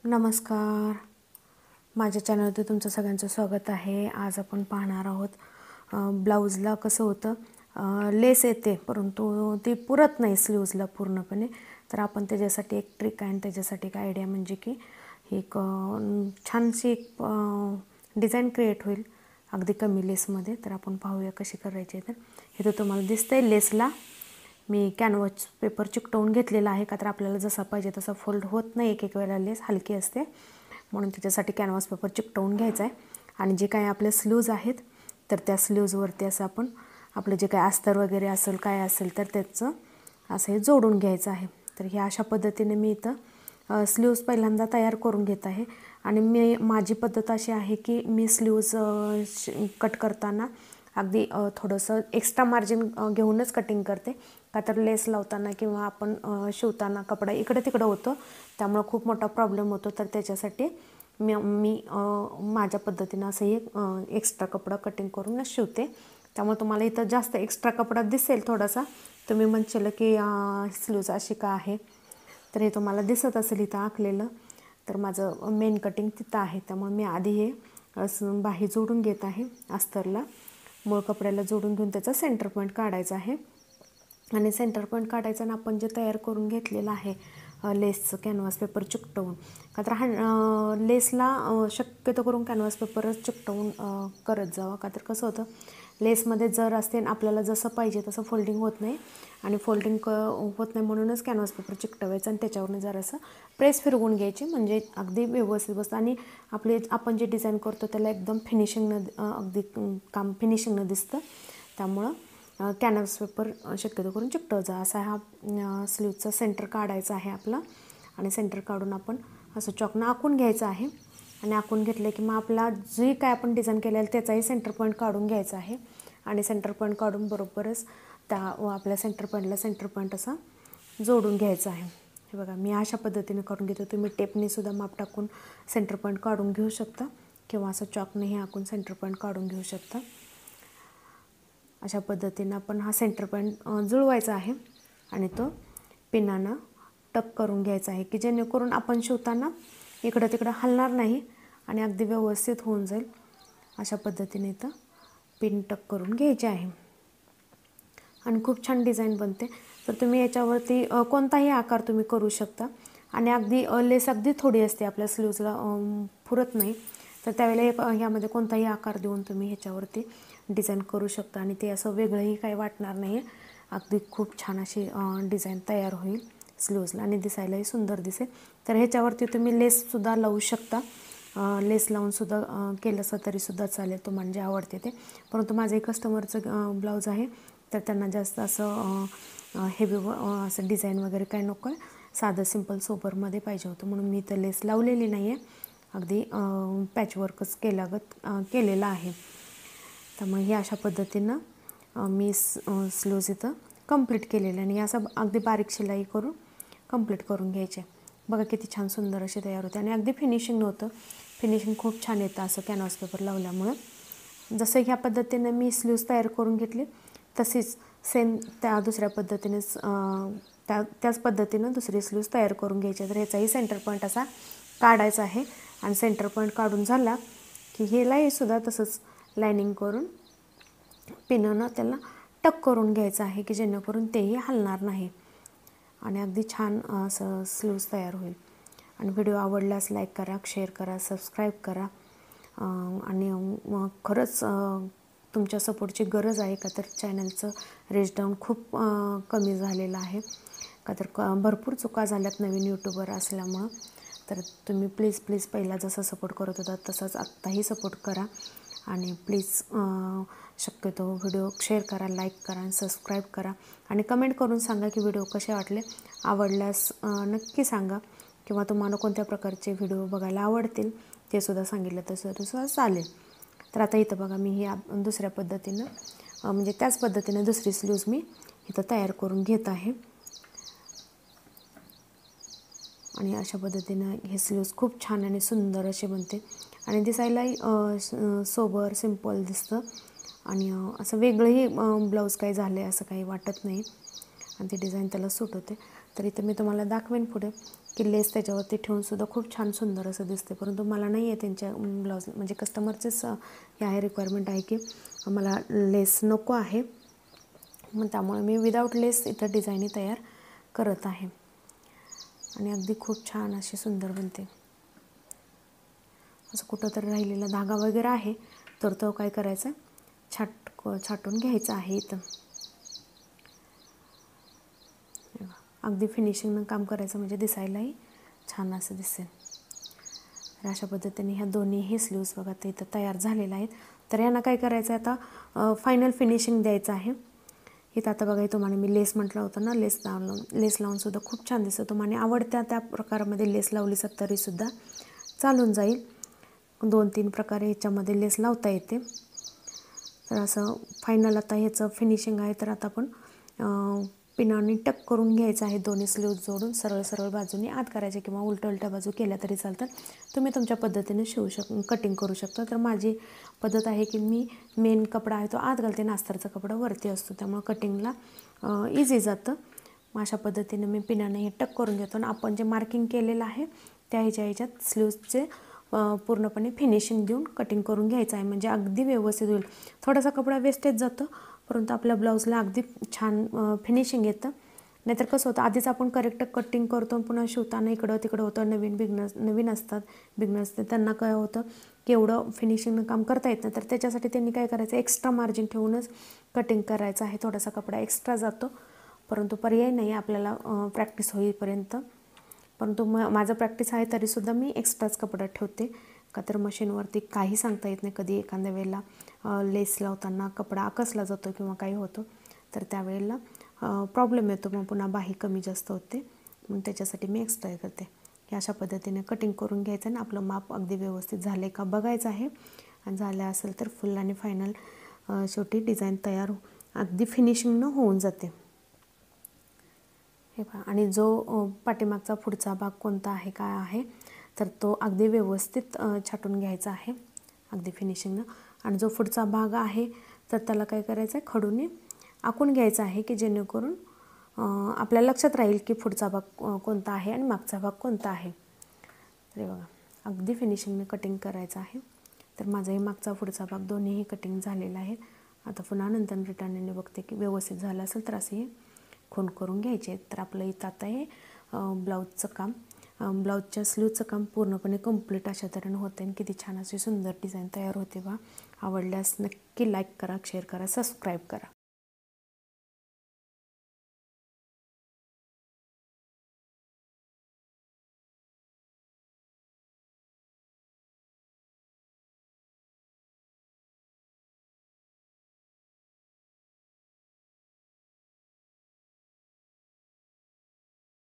नमस्कार. माझ्या चॅनलवर तुमचं सगळ्यांचं स्वागत आहे. आज आपण पाहणार आहोत ब्लाऊजला कसं होतं लेस येते परंतु ती पुरत नाही स्लीव्जला पूर्णपणे. तर आपण त्याच्यासाठी एक ट्रिक आहे आणि त्याच्यासाठी एक आयडिया म्हणजे की एक छानशी एक डिझाईन क्रिएट होईल अगदी कमी लेसमध्ये. तर आपण पाहूया कशी करायची. तर इथं तुम्हाला दिसतंय लेसला मी कॅनव्हास पेपर चिकटवून घेतलेला आहे, का तर आपल्याला जसा पाहिजे तसा फोल्ड होत नाही. एक वेळेला लेस हलकी असते म्हणून त्याच्यासाठी कॅनव्हास पेपर चिकटवून घ्यायचा आहे. आणि जे काही आपले स्लीव्ज आहेत तर त्या स्लीव्जवरती असं आपण आपलं जे काही अस्तर वगैरे असेल काय असेल तर त्याचं असं हे जोडून घ्यायचं आहे. तर ह्या अशा पद्धतीने मी इथं स्लीव्ज पहिल्यांदा तयार करून घेत आहे. आणि माझी पद्धत अशी आहे की मी स्लीव्ज कट करताना अगदी थोडंसं एक्स्ट्रा मार्जिन घेऊनच कटिंग करते, का तर लेस लावताना किंवा आपण शिवताना कपडा इकडे तिकडं होतं त्यामुळं खूप मोठा प्रॉब्लेम होतो. तर त्याच्यासाठी मी माझ्या पद्धतीनं असं एक एक्स्ट्रा कपडा कटिंग करूनच शिवते. त्यामुळे तुम्हाला इथं जास्त एक्स्ट्रा कपडा दिसेल थोडासा. तुम्ही म्हणशील की स्लीव्ज अशी का आहे, तर हे तुम्हाला दिसत असेल इथं आखलेलं. तर माझं मेन कटिंग तिथं आहे त्यामुळे मी आधी हे असं बाही जोडून घेत आहे अस्तरला. मूळ कपड्याला जोडून घेऊन त्याचा सेंटर पॉईंट काढायचा आहे. आणि सेंटर पॉईंट काढायचा आणि आपण जे तयार करून घेतलेलं आहे लेसचं कॅनव्हास पेपर चिकटवून, का तर लेसला शक्यतो करून कॅनव्हास पेपरच चिकटवून करत जावं. का तर कसं होतं लेसमध्ये जर असते आपल्याला जसं पाहिजे तसं फोल्डिंग होत नाही. आणि फोल्डिंग होत नाही म्हणूनच कॅनव्हास पेपर चिकटवायचं आणि त्याच्यावरून जरासं प्रेस फिरवून घ्यायची म्हणजे अगदी व्यवस्थित बसतं. आणि आपण जे डिझाईन करतो त्याला एकदम फिनिशिंगनं अगदी काम फिनिशिंगनं दिसतं. त्यामुळं कॅनव्हास पेपर शक्यतो करून चिकटव जा. असा हा स्लीवचा सेंटर काढायचा आहे आपला. आणि सेंटर काढून आपण असं चॉकनं आखून घ्यायचं आहे. आणि आखून घेतलं की मग आपला जी काय आपण डिझाईन केलेलं त्याचाही सेंटर पॉईंट काढून घ्यायचा आहे. आणि सेंटर पॉईंट काढून बरोबरच त्या आपल्या सेंटर पॉईंटला सेंटर पॉईंट असा जोडून घ्यायचा आहे. हे बघा मी अशा पद्धतीने करून घेतो. तुम्ही टेपने सुद्धा माप टाकून सेंटर पॉईंट काढून घेऊ शकता किंवा असं चॉकनेही आखून सेंटर पॉईंट काढून घेऊ शकता. अशा पद्धतीनं आपण हा सेंटर पॉईंट जुळवायचा आहे आणि तो पिनानं टक करून घ्यायचा आहे की जेणेकरून आपण शिवताना इकडं तिकडं हलणार नाही आणि अगदी व्यवस्थित होऊन जाईल. अशा पद्धतीने इथं पिन टक करून घ्यायचे आहे आणि खूप छान डिझाईन बनते. तर तुम्ही याच्यावरती कोणताही आकार तुम्ही करू शकता. आणि अगदी लेस अगदी थोडी असते आपल्या स्लीव्जला पुरत नाही, तर त्यावेळेला ह्यामध्ये कोणताही आकार देऊन तुम्ही ह्याच्यावरती डिझाईन करू शकता आणि ते असं वेगळंही काही वाटणार नाही. अगदी खूप छान अशी डिझाईन तयार होईल स्लीव्जला आणि दिसायलाही सुंदर दिसेल. तर ह्याच्यावरती तुम्ही लेससुद्धा लावू शकता. लेस लावूनसुद्धा केलं असं तरीसुद्धा चालेल, तुम्हाला जे आवडते ते. परंतु माझं एक कस्टमरचं ब्लाऊज आहे तर त्यांना जास्त असं हेवी असं डिझाईन वगैरे काही नको आहे, साधं सिंपल सोबरमध्ये पाहिजे होतं म्हणून मी इथं लेस लावलेली नाही आहे. अगदी पॅचवर्कच केलेलं आहे. त्यामुळे ही अशा पद्धतीनं मी स्लीव्ज इथं कंप्लीट केलेलं आणि असं अगदी बारीक शिलाई करून कंप्लीट करून घ्यायचे. बघा किती छान सुंदर असे तयार होते आणि अगदी फिनिशिंग नव्हतं. फिनिशिंग खूप छान येतं असं कॅनव्हास पेपर लावल्यामुळं. जसं ह्या पद्धतीनं मी स्लीव्ज तयार करून घेतली तशीच सेम त्या दुसऱ्या पद्धतीनेच त्याच पद्धतीनं दुसरी स्लीव्ज तयार करून घ्यायची. तर ह्याचाही सेंटर पॉईंट असा काढायचा आहे आणि सेंटर पॉईंट काढून झाला की हेलाही सुद्धा तसंच लायनिंग करून पिनानं त्याला टक करून घ्यायचं आहे की जेणेकरून तेही हलणार नाही आणि अगदी छान असं स्लीव्ज तयार होईल. आणि व्हिडिओ आवडल्यास लाईक करा, शेअर करा, सबस्क्राईब करा. आणि खरंच तुमच्या सपोर्टची गरज आहे, का तर चॅनलचं रीच डाऊन खूप कमी झालेलं आहे, का तर भरपूर चुका झाल्यात नवीन यूट्यूबर असल्यामुळं. तर तुम्ही प्लीज पहिला जसा सपोर्ट करत होता तसाच आत्ताही सपोर्ट करा. आणि प्लीज शक्यतो व्हिडिओ शेअर करा, लाईक करा आणि सबस्क्राईब करा. आणि कमेंट करून सांगा की व्हिडिओ कसे वाटले. आवडल्यास नक्की सांगा किंवा तुम्हाला कोणत्या प्रकारचे व्हिडिओ बघायला आवडतील ते सुद्धा सांगितलं तसं चालेल. तर आता इथं बघा मी ही दुसऱ्या पद्धतीनं म्हणजे त्याच पद्धतीनं दुसरी स्लीव्ज मी इथं तयार करून घेत आहे. आणि अशा पद्धतीनं हे स्लीव्ज खूप छान आणि सुंदर असे बनते आणि दिसायलाही सोबर सिंपल दिसतं आणि असं वेगळंही ब्लाऊज काही झालं आहे असं काही वाटत नाही आणि ते डिझाईन त्याला सूट होते. तर इथे मी तुम्हाला दाखवेन पुढे की लेस त्याच्यावरती ठेवून सुद्धा खूप छान सुंदर असं दिसते, परंतु मला नाही आहे त्यांच्या ब्लाऊज म्हणजे कस्टमरचेच हे आहे रिक्वायरमेंट आहे की मला लेस नको आहे, मग त्यामुळे मी विदाऊट लेस इथं डिझाईन तयार करत आहे आणि अगदी खूप छान अशी सुंदर बनते. असं कुठं तर राहिलेला धागा वगैरे आहे तर तो काय करायचा छाटून घ्यायचा आहे. इथं अगदी फिनिशिंगनं काम करायचं म्हणजे दिसायलाही छान असं दिसेल. तर अशा पद्धतीने ह्या दोन्हीही स्लीव्स बघा ते इथं तयार झालेल्या आहेत. तर यांना काय करायचं आहे आता फायनल फिनिशिंग द्यायचं आहे. इथं आता बघा तुम्हाला मी लेस म्हटलं होतं ना, लेस लावून सुद्धा खूप छान दिसतं. तुम्हाला आवडत्या त्या प्रकारामध्ये लेस लावली तरीसुद्धा चालून जाईल. 2-3 प्रकारे ह्याच्यामध्ये लेस लावता येते. तर असं फायनल आता ह्याचं फिनिशिंग आहे. तर आता आपण पिनाने टक करून घ्यायचं आहे. दोन्ही स्लीव्ज जोडून सरळ सरळ बाजूने आत करायचे किंवा उलट्या बाजू केल्या तरी चालतात. तुम्ही तुमच्या पद्धतीने कटिंग करू शकता. तर माझी पद्धत आहे की मी मेन कपडा आहे तो आत घालते, नास्तरचा कपडा वरती असतो, त्यामुळे कटिंगला इझी जातं. मग अशा पद्धतीने मी पिनाने हे टक करून घेतो आणि आपण जे मार्किंग केलेलं आहे त्या ह्याच्यात स्लीव्सचे पूर्णपणे फिनिशिंग देऊन कटिंग करून घ्यायचं आहे, म्हणजे अगदी व्यवस्थित होईल. थोडासा कपडा वेस्टेज जातो, परंतु आपल्या ब्लाऊजला अगदी छान फिनिशिंग येतं. नाहीतर कसं होतं, आधीच आपण करेक्ट कटिंग करतो, पुन्हा शिवताना इकडं तिकडं होतं. नवीन असतात बिगनर्स, ते त्यांना काय होतं की एवढं फिनिशिंगनं काम करता येत नाही. तर त्याच्यासाठी त्यांनी काय करायचं, एक्स्ट्रा मार्जिन ठेवूनच कटिंग करायचं आहे. थोडासा कपडा एक्स्ट्रा जातो, परंतु पर्याय नाही आपल्याला प्रॅक्टिस होईपर्यंत. परंतु माझं प्रॅक्टिस आहे तरीसुद्धा मी एक्स्ट्राच कपडा ठेवते, का तर मशीनवरती काही सांगता येत नाही. कधी एखाद्या वेळेला लेस लावताना कपडा आकसला जातो किंवा काही होतं, तर त्यावेळेला प्रॉब्लेम येतो, मग पुन्हा बाही कमी जास्त होते. मग त्याच्यासाठी मी एक्स्ट्रा करते. हे अशा पद्धतीने कटिंग करून घ्यायचं आणि आपलं माप अगदी व्यवस्थित झालं का बघायचं आहे. आणि झालं असेल तर फुल आणि फायनल शेवटी डिझाईन तयार अगदी फिनिशिंगनं होऊन जाते. हे पहा, आणि जो पाठीमागचा पुढचा भाग कोणता आहे काय आहे तर तो अगदी व्यवस्थित छाटून घ्यायचा आहे अगदी फिनिशिंगनं. आणि जो पुढचा भाग आहे तर त्याला काय करायचं आहे, खडूने आखून घ्यायचा आहे की जेणेकरून आपल्या लक्षात राहील की पुढचा भाग कोणता आहे आणि मागचा भाग कोणता आहे. तर बघा अगदी फिनिशिंगने कटिंग करायचं आहे. तर माझाही मागचा पुढचा भाग दोन्हीही कटिंग झालेला आहे. आता पुन्हा नंतर रिटर्नने बघते की व्यवस्थित झालं असेल तर असे खून करून घ्यायचे. तर आपलं इथं आता हे ब्लाऊजचं काम, ब्लाऊजच्या स्लीवचं काम पूर्णपणे कंप्लीट अशा तऱ्हेनं होते आणि किती छान अशी सुंदर डिझाईन तयार होते. आवडल्यास नक्की लाईक करा, शेअर करा, सबस्क्राईब करा.